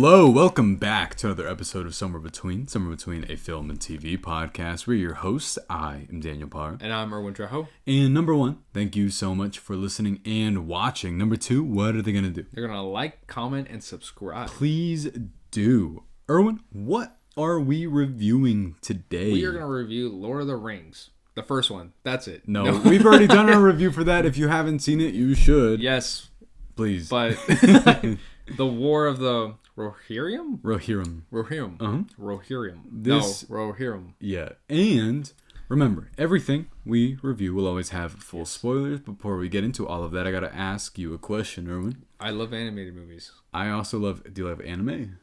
Hello, welcome back to another episode of Somewhere Between a Film and TV podcast. We're your hosts. I am Daniel Parr. And I'm Erwin. And number one, thank you so much for listening and watching. Number two, what are they going to do? They're going to like, comment, and subscribe. Please do. Erwin, what are we reviewing today? We are going to review Lord of the Rings. The first one. That's it. No, we've already done our review for that. If you haven't seen it, you should. Yes. Please. But the War of the Rohirrim? Rohirrim. Rohirrim. Rohirrim. Yeah. And remember, everything we review will always have full spoilers. Before we get into all of that, I got to ask you a question, Erwin. I love animated movies. I also love... Do you love anime?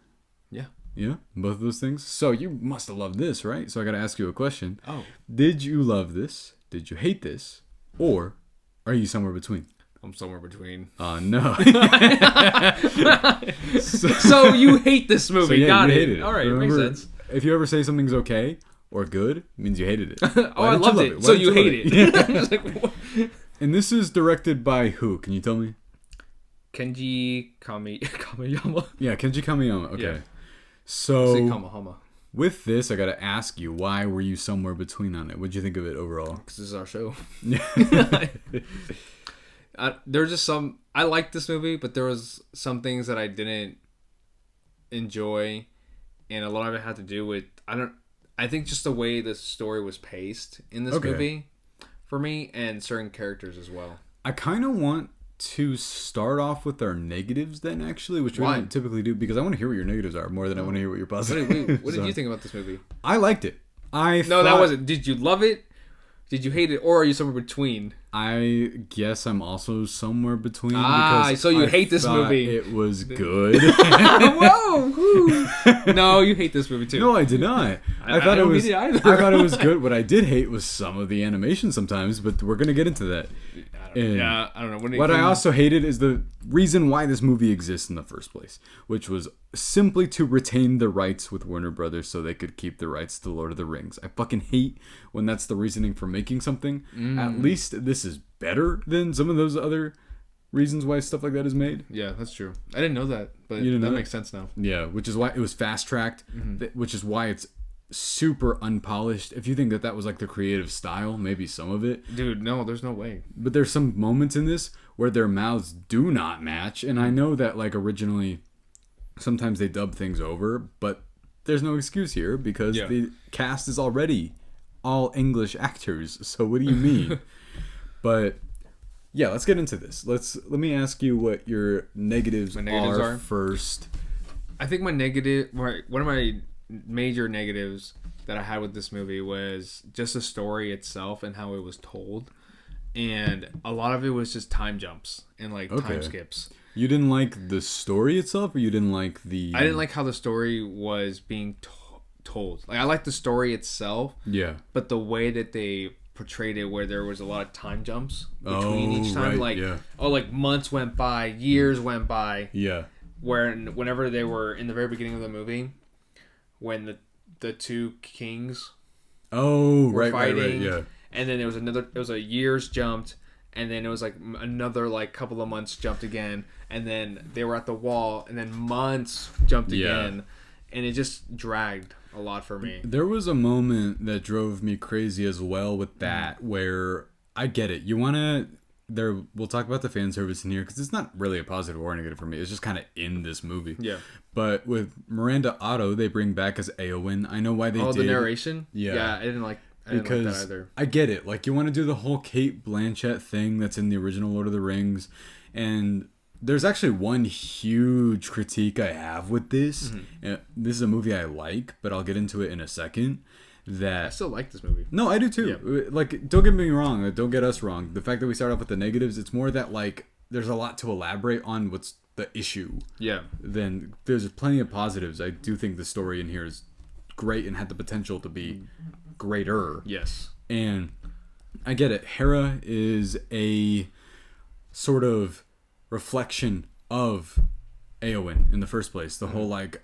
Yeah. Yeah? Both of those things? So you must have loved this, right? So I got to ask you a question. Oh. Did you love this? Did you hate this? Or are you somewhere between? I'm somewhere between. No. So you hate this movie. So yeah, Got you it. hated it. All right, Remember, makes sense. If you ever say something's okay or good, it means you hated it. I loved it. So you hate it. And this is directed by who? Can you tell me? Kenji Kamiyama. Yeah, Kenji Kamiyama. Okay. Yeah. So Say Kamahama. With this, I got to ask you, why were you somewhere between on it? What'd you think of it overall? Because this is our show. There's just some... I liked this movie, but there was some things that I didn't enjoy, and a lot of it had to do with... I think just the way the story was paced in this movie for me, and certain characters as well. I kind of want to start off with our negatives then, actually, which we don't typically do, because I want to hear what your negatives are more than I want to hear what your positives. What did you think about this movie? I liked it. That wasn't... Did you love it? Did you hate it? Or are you somewhere between? I guess I'm also somewhere between. So you hate this movie. It was good. Whoa! No, you hate this movie too. No, I did not. I thought it was. I thought it was good. What I did hate was some of the animation sometimes, but we're gonna get into that. I don't know. What I also hated is the reason why this movie exists in the first place, which was simply to retain the rights with Warner Brothers so they could keep the rights to Lord of the Rings. I fucking hate when that's the reasoning for making something. At least this is better than some of those other reasons why stuff like that is made. Yeah, that's true. I didn't know that, but that makes sense now. Yeah, which is why it was fast-tracked, which is why it's super unpolished. If you think that was like the creative style, maybe some of it. Dude, no, there's no way. But there's some moments in this where their mouths do not match, and I know that like originally sometimes they dub things over, but there's no excuse here because the cast is already all English actors. So what do you mean? But yeah, let's get into this. Let me ask you what your negatives are first. I think one of my major negatives that I had with this movie was just the story itself and how it was told, and a lot of it was just time jumps and like time skips. You didn't like the story itself, or you didn't like the... I didn't like how the story was being told. Like, I liked the story itself, but the way that they portrayed it, where there was a lot of time jumps between each time, like months went by, years went by, whenever they were in the very beginning of the movie, when the two kings were fighting, and then it was a years jumped, and then it was like another like couple of months jumped again, and then they were at the wall, and then months jumped again, and it just dragged a lot for me. There was a moment that drove me crazy as well with that, where I get it. You want to... We'll talk about the fan service in here, because it's not really a positive or negative for me. It's just kind of in this movie. Yeah. But with Miranda Otto, they bring back as Éowyn. I know why they did. Oh, the narration? Yeah, I didn't like that either. I get it. Like, you want to do the whole Cate Blanchett thing that's in the original Lord of the Rings. And there's actually one huge critique I have with this. This is a movie I like, but I'll get into it in a second. I still like this movie. No, I do too. Yeah. Like, don't get me wrong. Don't get us wrong. The fact that we start off with the negatives, it's more that, like, there's a lot to elaborate on what's the issue. Yeah. Then there's plenty of positives. I do think the story in here is great and had the potential to be greater. Yes. And I get it. Héra is a sort of reflection of Éowyn in the first place. The whole, like,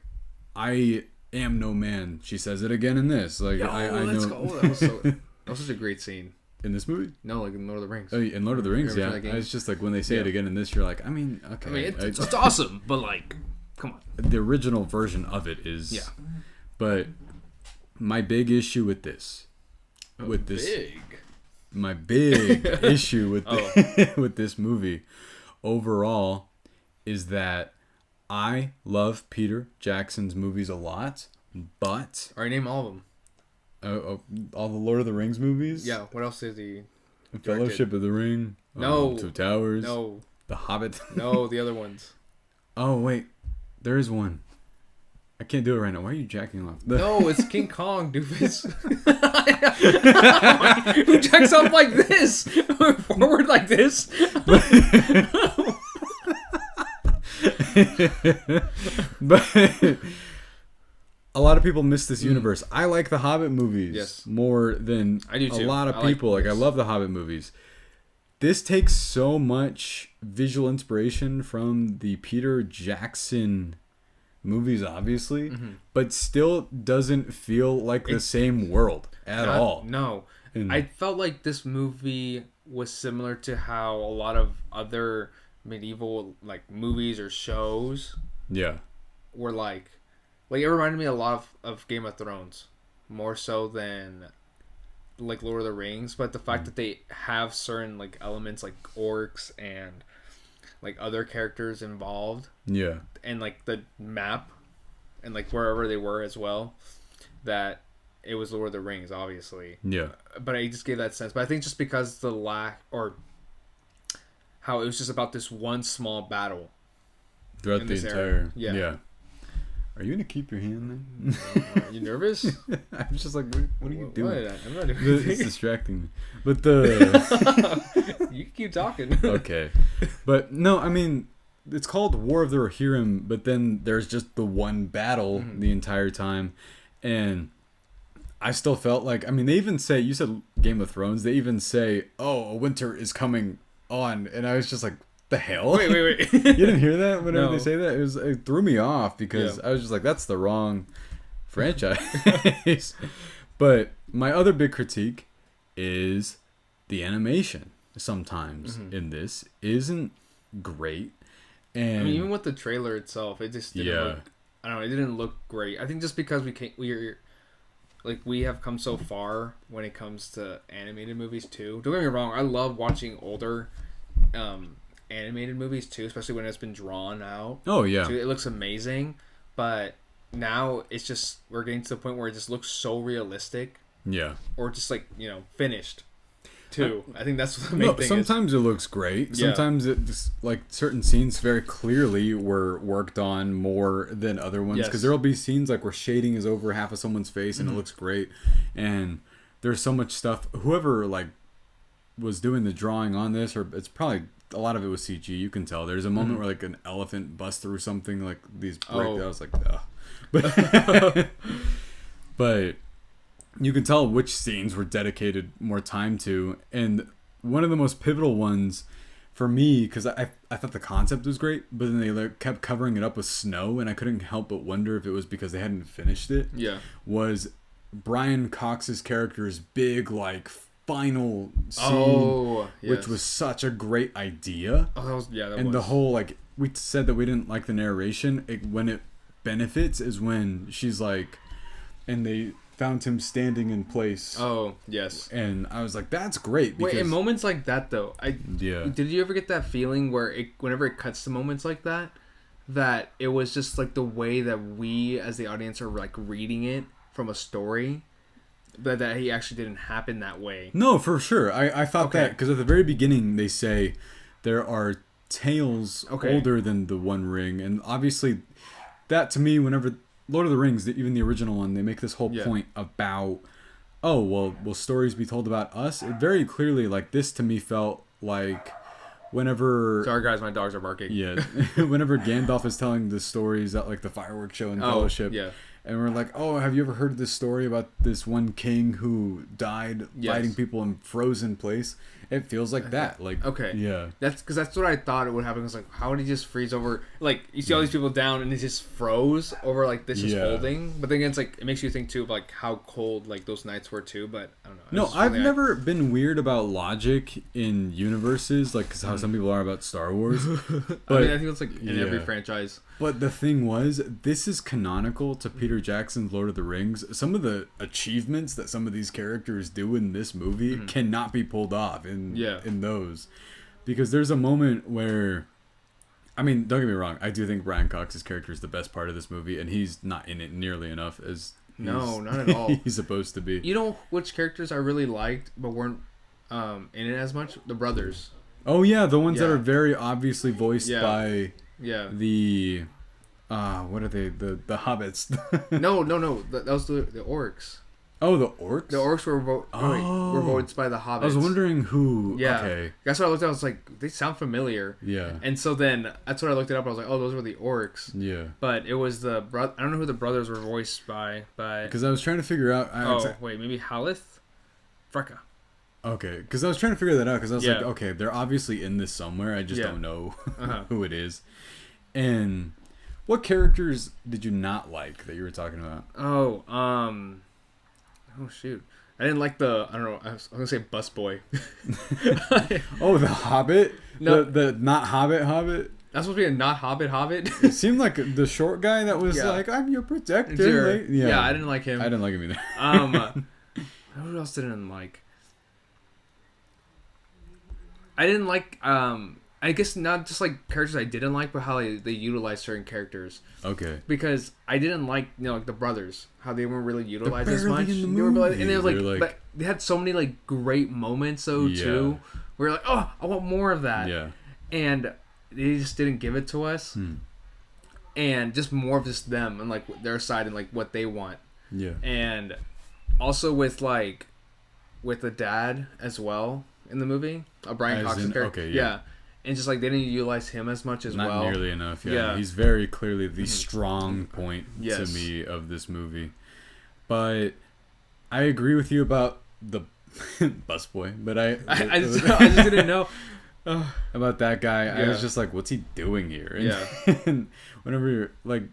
I am no man. She says it again in this. Like, I let's know. Go. That was such a great scene. In this movie? No, like in Lord of the Rings. Oh, in Lord of the Rings, yeah. It's just like when they say it again in this, you're like, I mean, okay. I mean, it's awesome, but like... come on. The original version of it is. Yeah. But my big issue with this, my big issue with with this movie, overall, is that I love Peter Jackson's movies a lot, but... Alright, name all of them. All the Lord of the Rings movies? Yeah, what else did he directed? Fellowship of the Ring? No. Two Towers? No. The Hobbit? No, the other ones. Oh, wait. There is one. I can't do it right now. Why are you jacking off? No, it's King Kong, doofus. Who jacks off like this? Forward like this? But a lot of people miss this universe. I like the Hobbit movies more than I do too. A lot of people. Like I love the Hobbit movies. This takes so much visual inspiration from the Peter Jackson movies, obviously, but still doesn't feel like the same world at all. No. I felt like this movie was similar to how a lot of other medieval like movies or shows were like it reminded me a lot of Game of Thrones, more so than like Lord of the Rings, but the fact that they have certain like elements like orcs and like other characters involved, and like the map and like wherever they were as well, that it was Lord of the Rings, obviously. But I just gave that sense. But I think just because the lack or how it was just about this one small battle throughout the entire area. Are you gonna keep your hand then? Are you nervous? I'm just like, what are you doing? What? I'm not doing anything. It's distracting me. But you can keep talking. Okay. But no, I mean, it's called War of the Rohirrim, but then there's just the one battle the entire time. And I still felt like, I mean, they even say, you said Game of Thrones, they even say, oh, a winter is coming on. And I was just like, the hell? Wait. You didn't hear that whenever they say that? It threw me off because I was just like, that's the wrong franchise. But my other big critique is the animation sometimes in this isn't great. And I mean, even with the trailer itself, it just didn't look, I don't know, it didn't look great. I think just because we have come so far when it comes to animated movies too. Don't get me wrong, I love watching older animated movies too, especially when it's been drawn out. Oh yeah, so it looks amazing. But now it's just we're getting to the point where it just looks so realistic. Yeah. Or just like finished. Too. I think that's the main thing. Sometimes it looks great. Sometimes it just, like certain scenes very clearly were worked on more than other ones because there'll be scenes like where shading is over half of someone's face and it looks great, and there's so much stuff. Whoever like was doing the drawing on this, or it's probably a lot of it was CG. You can tell. There's a moment where like an elephant busts through something like these brick. I was like, ugh. But you can tell which scenes were dedicated more time to, and one of the most pivotal ones for me, because I thought the concept was great, but then they like, kept covering it up with snow, and I couldn't help but wonder if it was because they hadn't finished it. Yeah, was Brian Cox's character's big like final scene, which was such a great idea. Oh, that was the whole like we said that we didn't like the narration. When it benefits is when she's like, and they found him standing in place. Oh, yes. And I was like, that's great. Wait, in moments like that, though, did you ever get that feeling where whenever it cuts to moments like that, that it was just like the way that we as the audience are like reading it from a story, but that he actually didn't happen that way? No, for sure. I thought that because at the very beginning they say there are tales older than the One Ring, and obviously that to me, whenever Lord of the Rings, even the original one, they make this whole point about, oh, well, will stories be told about us? It very clearly, like, this to me felt like whenever... Sorry, guys, my dogs are barking. Yeah. Whenever Gandalf is telling the stories at, like, the fireworks show in Fellowship. Yeah. and we're like, oh, have you ever heard this story about this one king who died fighting people in frozen place? It feels like that. Like, okay, yeah, that's because that's what I thought it would happen. It's like, how would he just freeze over? Like, you see all these people down, and he just froze over like this is holding. But then again, it's like it makes you think too of like how cold like those nights were too. But I don't know. No, I've never been weird about logic in universes, like cause how some people are about Star Wars. But, I mean, I think it's like in every franchise. But the thing was, this is canonical to Peter Jackson's Lord of the Rings. Some of the achievements that some of these characters do in this movie cannot be pulled off in those. Because there's a moment where, I mean, don't get me wrong, I do think Brian Cox's character is the best part of this movie, and he's not in it nearly enough as not at all. He's supposed to be. You know which characters I really liked but weren't in it as much? The brothers. Oh yeah, the ones that are very obviously voiced by the what are they? The hobbits. No. That was the orcs. Oh, the orcs? The orcs were voiced by the hobbits. I was wondering who. Yeah. Okay. That's what I looked at. I was like, they sound familiar. Yeah. And so then that's what I looked it up. I was like, oh, those were the orcs. Yeah. But it was I don't know who the brothers were voiced by. Because I was trying to figure out. Wait, maybe Halith? Freka. Okay, because I was trying to figure that out. Because I was like, okay, they're obviously in this somewhere. I just don't know who it is. And what characters did you not like that you were talking about? Oh shoot. I didn't like I don't know, I was going to say busboy. Oh, the Hobbit? No. The not Hobbit? That's supposed to be a not Hobbit? It seemed like the short guy that was like, I'm your protector. Sure. Yeah, I didn't like him. I didn't like him either. Who else didn't I like? I didn't like, I guess not just like characters I didn't like, but how they utilize certain characters. Okay. Because I didn't like, like the brothers, how they weren't really utilized as much. They were barely, and it was like, but they had so many like great moments though too, where you're like, oh, I want more of that. Yeah. And they just didn't give it to us. And just more of just them and like their side and like what they want. Yeah. And also with the dad as well in the movie, Brian Cox's character. Okay, yeah. And just like they didn't utilize him as much as Not nearly enough. Yeah. He's very clearly the strong point to me of this movie. But I agree with you about the busboy. But I just didn't know about that guy. I was just like, what's he doing here? And whenever you're like,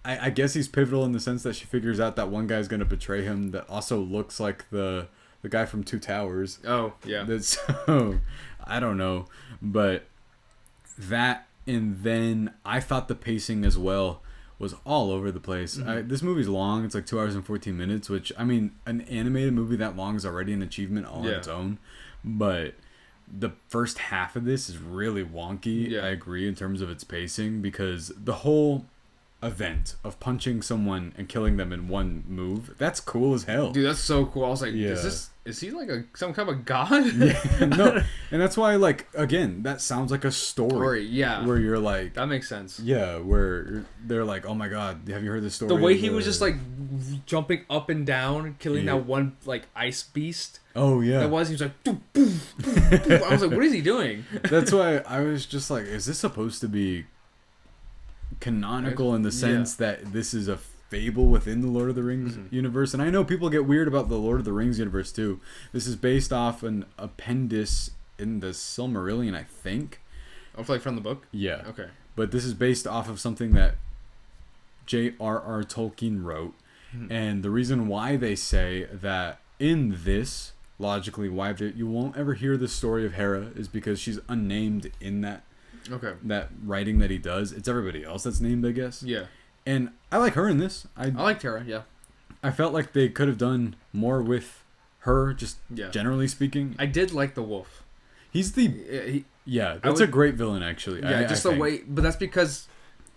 I guess he's pivotal in the sense that she figures out that one guy's going to betray him that also looks like the guy from Two Towers. Oh, yeah. So, I don't know. But that, and then I thought the pacing as well was all over the place. This movie's long. It's like 2 hours and 14 minutes, which, I mean, an animated movie that long is already an achievement all on its own. But the first half of this is really wonky. I agree in terms of its pacing, because the whole event of punching someone and killing them in one move, that's cool as hell. Dude, that's so cool. I was like, is he like some kind of a god? No, and that's why, like, again, that sounds like a story. Where you're like, that makes sense. Where they're like, oh my god, have you heard this story? The way he was just like jumping up and down, killing that one like ice beast. Oh yeah, he was like, boom, boom, boom, boom. I was like, what is he doing? That's why I was just like, is this supposed to be canonical in the sense that this is a fable within the Lord of the Rings universe? And I know people get weird about the Lord of the Rings universe too. This is based off an appendix in the Silmarillion, I think. Oh, like from the book? Yeah. Okay. But this is based off of something that J.R.R. Tolkien wrote. And the reason why they say that in this, logically, why you won't ever hear the story of Héra is because she's unnamed in that writing that he does. It's everybody else that's named, I guess. Yeah. And I like her in this. I liked Héra, yeah. I felt like they could have done more with her, just generally speaking. I did like the wolf. He's that's a great villain, actually. Yeah, the way, but that's because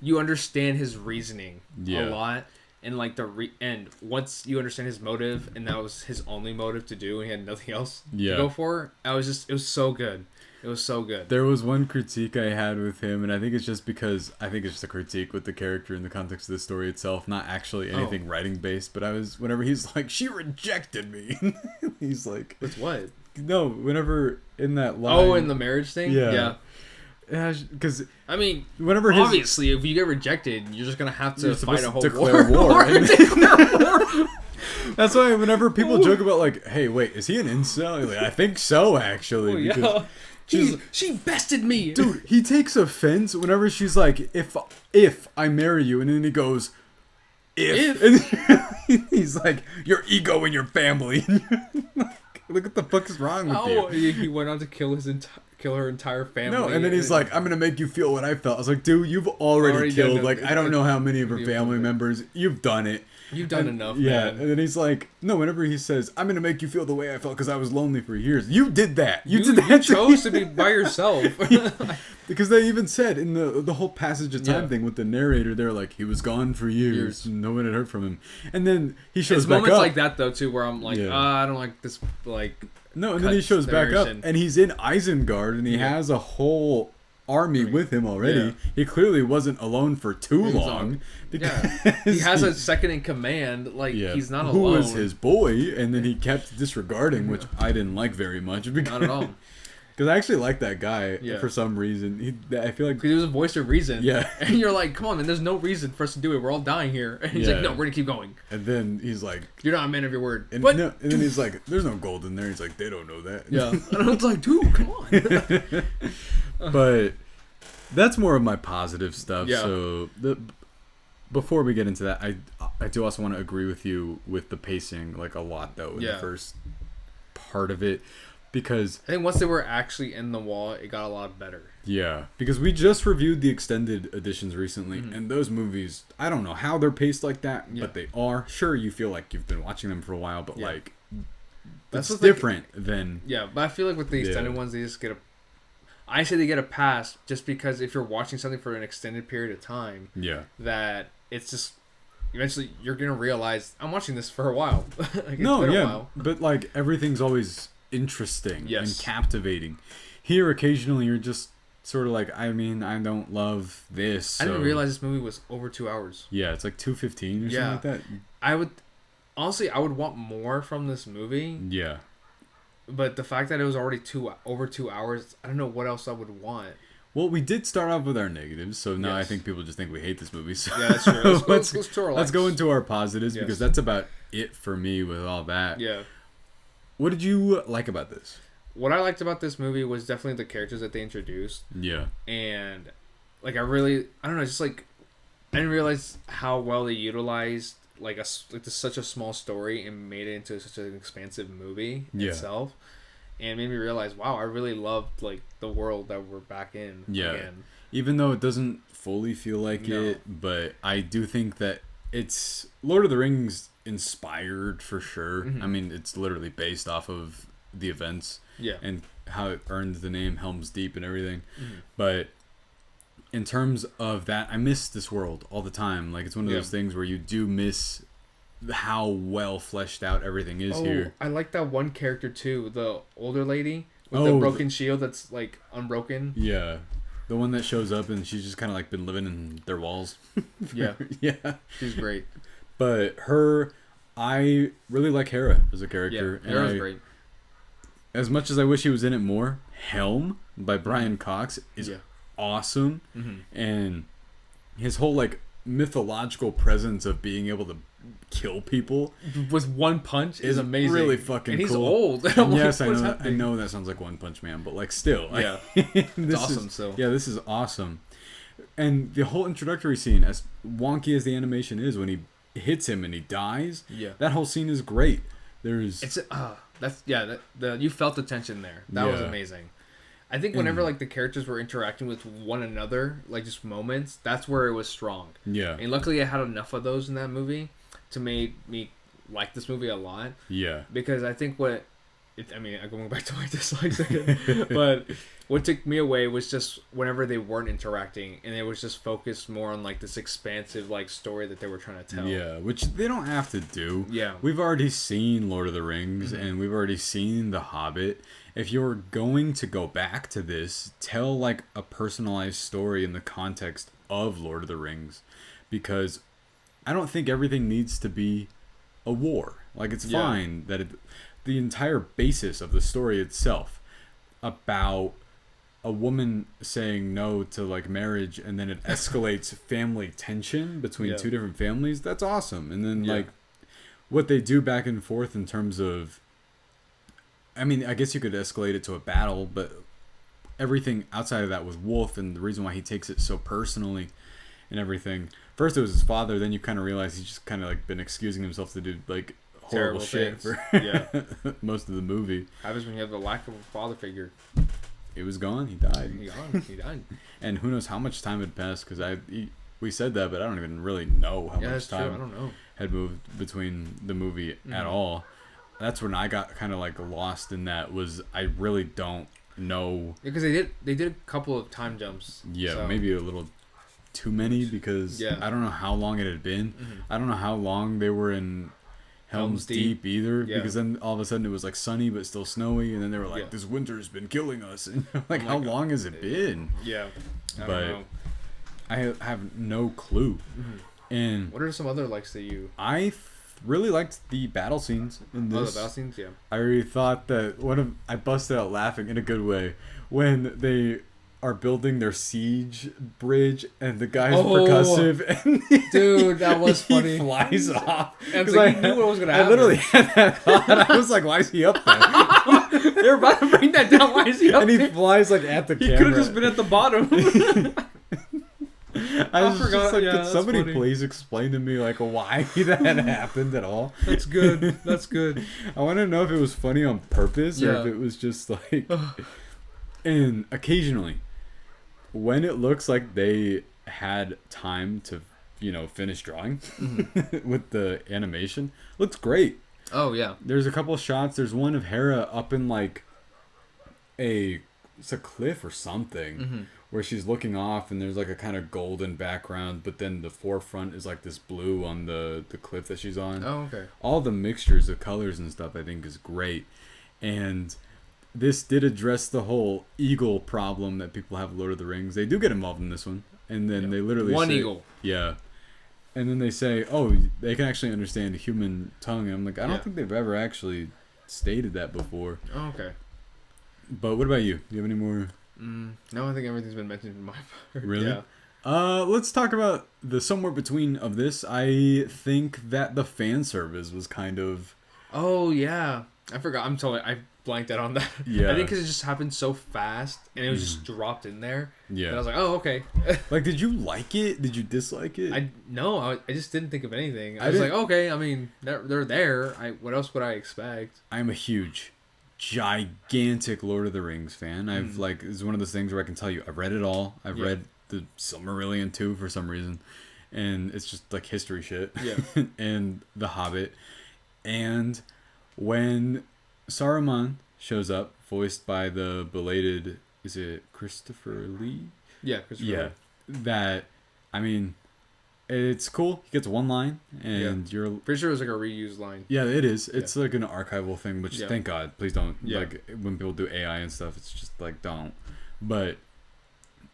you understand his reasoning a lot. And like and once you understand his motive, and that was his only motive to do, and he had nothing else to go for, it was so good. It was so good. There was one critique I had with him, and I think it's just because I think it's just a critique with the character in the context of the story itself, not actually anything writing based. But whenever he's like, she rejected me. He's like, with what? No, whenever in that line. Oh, in the marriage thing? Yeah. Because I mean, whenever obviously, if you get rejected, you're just gonna have to fight a whole declare war. Declare war. That's why whenever people joke about like, "Hey, wait, is he an incel?" Like, I think so, actually. Oh, yeah. She bested me, dude. He takes offense whenever she's like, "If I marry you," and then he goes, "If," and he's like, "Your ego and your family." Look what the fuck is wrong with you? He went on to kill her entire family. No, and then he's like, "I'm gonna make you feel what I felt." I was like, "Dude, you've already killed like I don't know how many of her family members. You've done it. You've done enough." Yeah, man. and then he's like, "No." Whenever he says, "I'm gonna make you feel the way I felt because I was lonely for years," you did that. You did that. You chose to be by yourself. Because they even said in the whole passage of time thing with the narrator, they're like, he was gone for years. No one had heard from him, and then he shows back up. Moments like that though too, where I'm like, I don't like this like. No, and then he shows back up, and he's in Isengard, and he has a whole army with him already. Yeah. He clearly wasn't alone for too long. He has a second in command. Like he's not alone. Who was his boy, and then he kept disregarding, which I didn't like very much. Not at all. Because I actually like that guy for some reason. I feel like because he was a voice of reason. Yeah, and you're like, come on, man. There's no reason for us to do it. We're all dying here. And he's like, no, we're gonna keep going. And then he's like, you're not a man of your word. And, and then he's like, there's no gold in there. He's like, they don't know that. Yeah, and I was like, dude, come on. But that's more of my positive stuff. Yeah. So before we get into that, I do also want to agree with you with the pacing like a lot though in the first part of it. Because I think once they were actually in the wall, it got a lot better. Yeah, because we just reviewed the extended editions recently, and those movies, I don't know how they're paced like that, but they are. Sure, you feel like you've been watching them for a while, but like, that's different than... Yeah, but I feel like with the extended ones, they just get a... I say they get a pass just because if you're watching something for an extended period of time, that it's just... Eventually, you're going to realize, I'm watching this for a while. Like, no, yeah, while. But like, everything's always... interesting and captivating. Here occasionally you're just sort of like, I mean, I don't love this, so. I didn't realize this movie was over 2 hours. Yeah, it's like 2:15 or something like that. I would want more from this movie. Yeah, but the fact that it was already over 2 hours, I don't know what else I would want. Well, we did start off with our negatives, so now I think people just think we hate this movie. So yeah, that's true. Let's go into our positives because that's about it for me with all that. Yeah. What did you like about this? What I liked about this movie was definitely the characters that they introduced. Yeah. And, like, I don't know, just, like, I didn't realize how well they utilized, like, such a small story and made it into such an expansive movie itself. And made me realize, wow, I really loved, like, the world that we're back in again. Even though it doesn't fully feel like it, but I do think that it's Lord of the Rings inspired for sure. I mean, it's literally based off of the events and how it earned the name Helm's Deep and everything. But in terms of that, I miss this world all the time. Like, it's one of those things where you do miss how well fleshed out everything is here. I like that one character too, the older lady with the broken shield that's like unbroken. Yeah. The one that shows up and she's just kind of like been living in their walls. Yeah. She's great. But I really like Héra as a character. Yeah, Héra's great. As much as I wish he was in it more, Helm by Brian Cox is awesome. And his whole like mythological presence of being able to kill people with one punch is amazing. Really fucking and cool. He's old. Yes, I know that sounds like One Punch Man, but like still. Yeah. It's awesome. This is awesome. And the whole introductory scene, as wonky as the animation is, when he hits him and he dies, that whole scene is great. You felt the tension there. That was amazing. I think whenever like the characters were interacting with one another, like just moments, that's where it was strong. Yeah. And luckily I had enough of those in that movie to make me like this movie a lot. Yeah. Because I think going back to my dislikes again, but what took me away was just whenever they weren't interacting and it was just focused more on like this expansive like story that they were trying to tell. Yeah, which they don't have to do. Yeah. We've already seen Lord of the Rings and we've already seen The Hobbit. If you're going to go back to this, tell like a personalized story in the context of Lord of the Rings, because I don't think everything needs to be a war. Like, it's fine that the entire basis of the story itself about a woman saying no to like marriage, and then it escalates family tension between two different families. That's awesome. And then like what they do back and forth in terms of, I mean, I guess you could escalate it to a battle, but everything outside of that with Wulf and the reason why he takes it so personally and everything. First it was his father, then you kind of realize he's just kind of like been excusing himself to do like horrible shit for most of the movie. Happens when you have the lack of a father figure. He was gone. He died. He died. And who knows how much time had passed, because we said that, but I don't even really know how much time I don't know. had moved between the movie at all. That's when I got kind of like lost in that. Was I really don't know. Because they did a couple of time jumps. Yeah, so. Maybe a little too many, because I don't know how long it had been. I don't know how long they were in Helm's Deep either, because then all of a sudden it was like sunny but still snowy, and then they were like, this winter's been killing us. And like, how long has it been? Yeah. I don't know. I have no clue. And what are some other likes that you... I really liked the battle scenes in this. Oh, the battle scenes, yeah. I really thought that I busted out laughing in a good way when they are building their siege bridge and the guy's percussive, and dude, that was funny. He flies off. And like, he knew what was gonna happen. I literally had that thought. I was like, why is he up there? They're about to bring that down. Why is he up there? And he flies like at the camera. He could have just been at the bottom. I was just like, could somebody please explain to me like why that happened at all? That's good. That's good. I want to know if it was funny on purpose or if it was just like... And occasionally, when it looks like they had time to, finish drawing with the animation, looks great. Oh, yeah. There's a couple of shots. There's one of Héra up in like it's a cliff or something where she's looking off, and there's like a kind of golden background, but then the forefront is like this blue on the cliff that she's on. Oh, okay. All the mixtures of colors and stuff I think is great. And this did address the whole eagle problem that people have with Lord of the Rings. They do get involved in this one. And then they literally say... eagle. Yeah. And then they say, they can actually understand human tongue. And I'm like, I don't think they've ever actually stated that before. Oh, okay. But what about you? Do you have any more? No, I think everything's been mentioned in my part. Really? Yeah. Let's talk about the somewhere between of this. I think that the fan service was kind of... Oh, yeah. I forgot. I blanked out on that. Yeah. I think because it just happened so fast and it was just dropped in there. Yeah. And I was like, oh, okay. Like, did you like it? Did you dislike it? No, I just didn't think of anything. I was like, okay, I mean, they're there. What else would I expect? I'm a huge, gigantic Lord of the Rings fan. I've it's one of those things where I can tell you I've read it all. I've read the Silmarillion too for some reason. And it's just like history shit. Yeah. And The Hobbit. And when Saruman shows up, voiced by the belated, is it Christopher Lee? Yeah, Christopher Lee. That, I mean, it's cool. He gets one line, and you're... Pretty sure it was like a reused line. Yeah, it is. It's like an archival thing, which thank God. Please don't. Like, when people do AI and stuff, it's just like, don't. But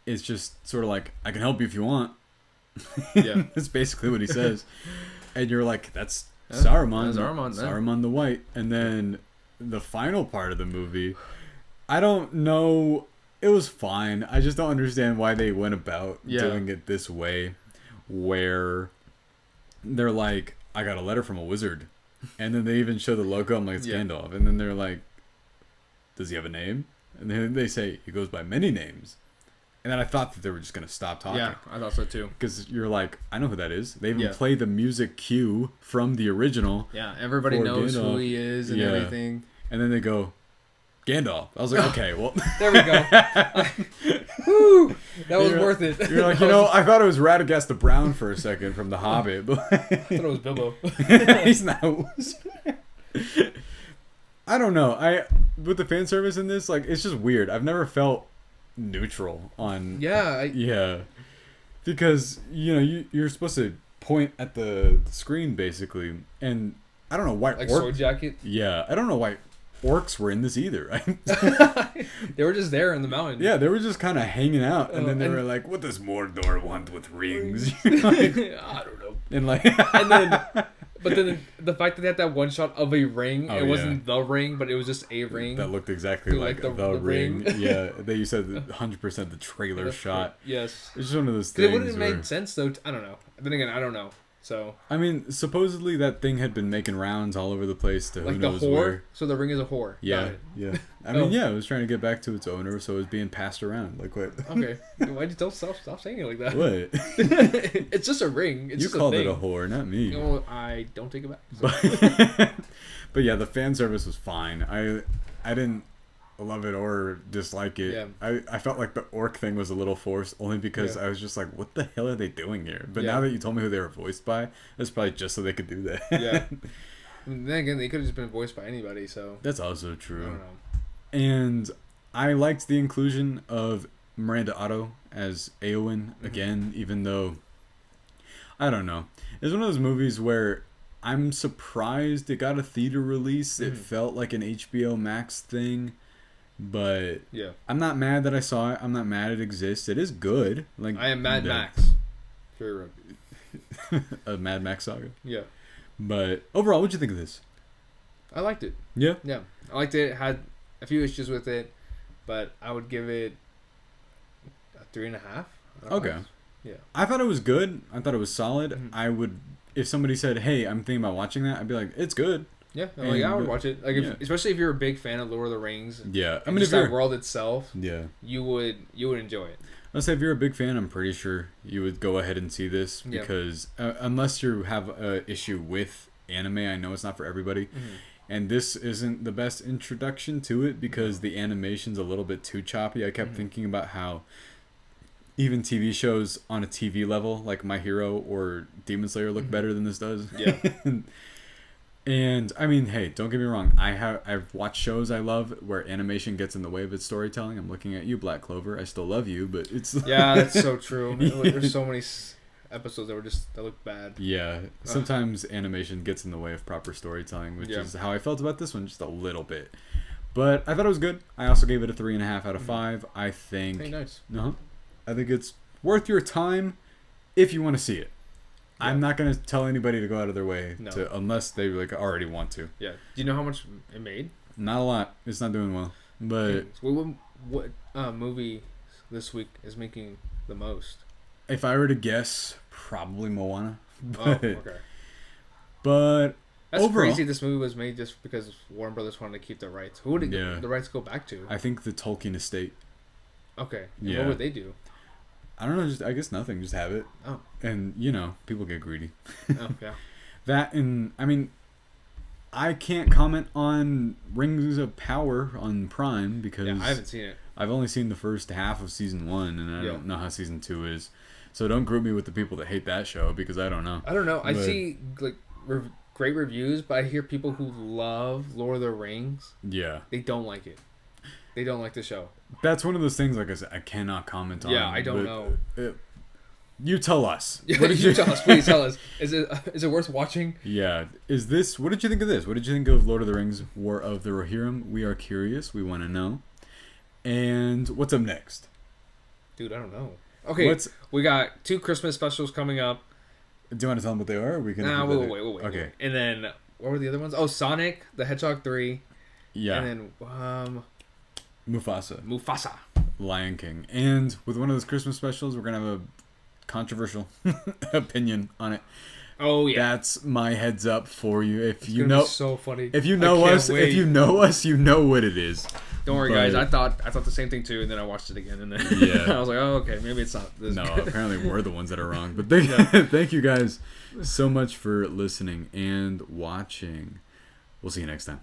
it's just sort of like, I can help you if you want. Yeah. That's basically what he says. And you're like, that's Saruman. Saruman the White. And then the final part of the movie, I don't know. It was fine. I just don't understand why they went about doing it this way, where they're like, I got a letter from a wizard. And then they even show the logo. I'm like, it's Gandalf. And then they're like, does he have a name? And then they say, he goes by many names. And then I thought that they were just going to stop talking. Yeah, I thought so too. Because you're like, I know who that is. They even play the music cue from the original. Yeah, everybody knows Gandalf. Who he is and everything. And then they go, Gandalf. I was like, okay, well. There we go. Woo! That was worth it. You're like, I thought it was Radagast the Brown for a second from The Hobbit. But I thought it was Bilbo. He's not. I don't know. With the fan service in this, like, it's just weird. I've never felt neutral on because you're supposed to point at the screen basically, and I don't know why like sword jacket. I don't know why orcs were in this either. They were just there in the mountain. Yeah, they were just kind of hanging out, and then they were like, what does Mordor want with rings? Like, I don't know. And like and then But then the fact that they had that one shot of a ring, it wasn't the ring, but it was just a ring. That looked exactly like the ring. Yeah, you said 100% the trailer shot. Yes. It's just one of those things. It wouldn't have made sense, though. I don't know. Then again, I don't know. So I mean, supposedly that thing had been making rounds all over the place to who knows where. So the ring is a whore. Yeah, yeah. I mean, yeah, it was trying to get back to its owner, so it was being passed around. Like what? Okay, why don't stop saying it like that? What? It's just a ring. It's you just called a thing. it a whore, not me. Well, I don't take it back. So. But yeah, the fan service was fine. I didn't love it or dislike it. Yeah. I felt like the orc thing was a little forced only because I was just like, what the hell are they doing here? But now that you told me who they were voiced by, it's probably just so they could do that. Yeah. And then again, they could have just been voiced by anybody, so. That's also true. I don't know. And I liked the inclusion of Miranda Otto as Éowyn again, even though, I don't know. It's one of those movies where I'm surprised it got a theater release. It felt like an HBO Max thing. But I'm not mad that I saw it. I'm not mad it exists. It is good. Like I am Mad Max. A Mad Max saga. Yeah. But overall, what'd you think of this? I liked it. Yeah? Yeah. I liked it. Had a few issues with it, but I would give it a 3.5. Okay. Yeah. I thought it was good. I thought it was solid. I would, if somebody said, hey, I'm thinking about watching that, I'd be like, it's good. Yeah, I would watch it. Like, especially if you're a big fan of Lord of the Rings. Yeah, I mean, if that world itself. Yeah, you would enjoy it. I'll say if you're a big fan, I'm pretty sure you would go ahead and see this because unless you have an issue with anime, I know it's not for everybody, and this isn't the best introduction to it because the animation's a little bit too choppy. I kept thinking about how even TV shows on a TV level, like My Hero or Demon Slayer, look better than this does. Yeah. And I mean, hey, don't get me wrong. I've watched shows I love where animation gets in the way of its storytelling. I'm looking at you, Black Clover. I still love you, but it's that's so true. There's so many episodes that look bad. Yeah, sometimes animation gets in the way of proper storytelling, which is how I felt about this one, just a little bit. But I thought it was good. I also gave it a 3.5 out of 5. I think. Hey, nice. I think it's worth your time if you want to see it. Yeah. I'm not gonna tell anybody to go out of their way to unless they already want to. Yeah. Do you know how much it made? Not a lot. It's not doing well. But what movie this week is making the most? If I were to guess, probably Moana. But, okay. But that's overall, crazy. This movie was made just because Warner Brothers wanted to keep the rights. Who would the rights go back to? I think the Tolkien estate. Okay. And what would they do? I don't know. I guess nothing. Just have it. Oh. And people get greedy. Oh yeah. That and I mean, I can't comment on Rings of Power on Prime because I haven't seen it. I've only seen the first half of season 1, and I don't know how season 2 is. So don't group me with the people that hate that show because I don't know. I don't know. I see great reviews, but I hear people who love Lord of the Rings. Yeah. They don't like it. They don't like the show. That's one of those things, like I said, I cannot comment on. Yeah, I don't know. You tell us. What did you tell us? Please tell us. Is it worth watching? Yeah. What did you think of this? What did you think of Lord of the Rings, War of the Rohirrim? We are curious. We want to know. And what's up next? Dude, I don't know. Okay, we got 2 Christmas specials coming up. Do you want to tell them what they are? Or we can. We'll wait. Okay. And then, what were the other ones? Oh, Sonic the Hedgehog 3. Yeah. And then, Mufasa. Lion King. And with one of those Christmas specials, we're going to have a controversial opinion on it. Oh yeah. That's my heads up for you. If it's be so funny. If you know us, you know what it is. Don't worry, guys. I thought the same thing too, and then I watched it again, and then I was like, oh, okay, maybe it's not this. No, good. Apparently we're the ones that are wrong. But thank you guys so much for listening and watching. We'll see you next time.